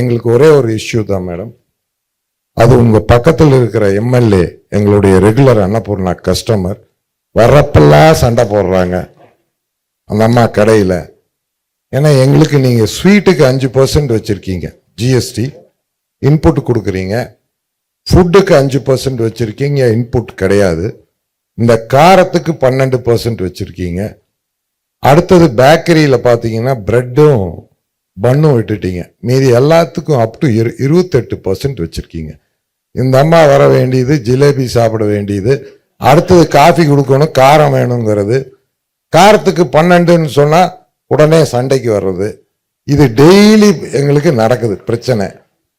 எங்களுக்கு ஒரே ஒரு இஷ்யூ தான் மேடம். அது உங்க பக்கத்தில் இருக்கிற எம்எல்ஏ எங்களுடைய ரெகுலர் அன்னபூர்ணா கஸ்டமர் வர்றப்பெல்லாம் சண்டை போடுறாங்க அந்த அம்மா கடையில். ஏன்னா எங்களுக்கு நீங்க ஸ்வீட்டுக்கு 5% வச்சிருக்கீங்க ஜிஎஸ்டி, இன்புட் கொடுக்குறீங்க. ஃபுட்டுக்கு 5% வச்சிருக்கீங்க, இன்புட் கிடையாது. இந்த காரத்துக்கு 12% வச்சிருக்கீங்க. அடுத்தது பேக்கரியில் பார்த்தீங்கன்னா பிரெட்டும் பன்னும் விட்டுட்டீங்க. மீதி எல்லாத்துக்கும் அப் டு 28% வச்சிருக்கீங்க. இந்த அம்மா வர வேண்டியது ஜிலேபி சாப்பிட வேண்டியது, அடுத்தது காஃபி கொடுக்கணும், காரம் வேணுங்கிறது. காரத்துக்கு 12ன்னு சொன்னா உடனே சண்டைக்கு வர்றது. இது டெய்லி எங்களுக்கு நடக்குது பிரச்சனை.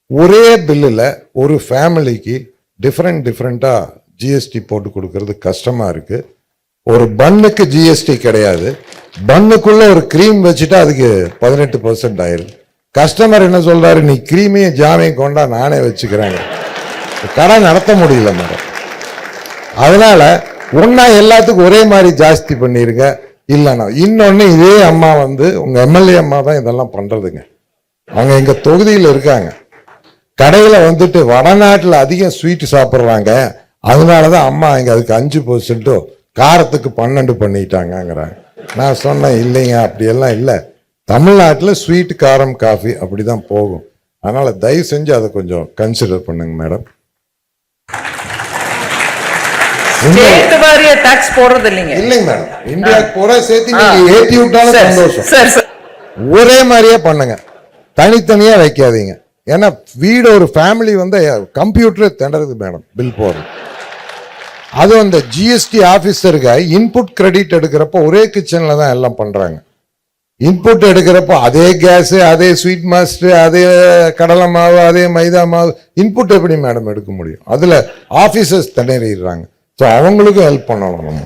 ஒரே பில்லில் ஒரு ஃபேமிலிக்கு டிஃப்ரெண்டா ஜிஎஸ்டி போட்டு கொடுக்கறது கஷ்டமா இருக்கு. ஒரு பன்னுக்கு ஜிஎஸ்டி கிடையாது, பன்னுக்குள்ள ஒரு கிரீம் வச்சுட்டா அதுக்கு 18% ஆயிருக்கு. கஸ்டமர் என்ன சொல்றாரு, நீ கிரீமையும் ஜாமையும் கொண்டா நானே வச்சுக்கிறேங்க. கடை நடத்த முடியல மேடம். அதனால ஒன்னா எல்லாத்துக்கும் ஒரே மாதிரி ஜாஸ்தி பண்ணிருங்க. இல்லைன்னா இன்னொன்னு, இதே அம்மா உங்க எம்எல்ஏ அம்மா தான் இதெல்லாம் பண்றதுங்க. அவங்க எங்க தொகுதியில் இருக்காங்க. கடையில வடநாட்டில் அதிகம் ஸ்வீட் சாப்பிட்றாங்க. அதனாலதான் அம்மா இங்க அதுக்கு 5%, காரத்துக்கு 12 பண்ணிட்டாங்கிறாங்க. நான் சொன்னேன் இல்லைங்க, அப்படியெல்லாம் இல்லை. தமிழ்நாட்டில் ஸ்வீட், காரம், காஃபி அப்படிதான் போகும். அதனால தயவு செஞ்சு அதை கொஞ்சம் கன்சிடர் பண்ணுங்க மேடம். போடுறது இல்லைங்க மேடம், இந்தியாவுக்கு பூரா சேர்த்து நீங்க ஏற்றி விட்டாலும் சந்தோஷம். ஒரே மாதிரியே பண்ணுங்க, தனித்தனியா வைக்காதீங்க. ஏன்னா வீடு ஒரு ஃபேமிலி கம்ப்யூட்டரே திணறுது மேடம் பில் போடுறது. அது அந்த ஜிஎஸ்டி ஆபீசருக்கு இன்புட் கிரெடிட் எடுக்கிறப்ப ஒரே கிச்சன்ல தான் எல்லாம் பண்றாங்க. இன்புட் எடுக்கிறப்போ அதே கேஸ், அதே ஸ்வீட் மாஸ்டர், அதே கடலை மாவு, அதே மைதா மாவு, இன்புட் எப்படி மேடம் எடுக்க முடியும்? அதுல ஆபீசர்ஸ் திணறிடுறாங்க. ஸோ அவங்களுக்கும் ஹெல்ப் பண்ணணும் நம்ம.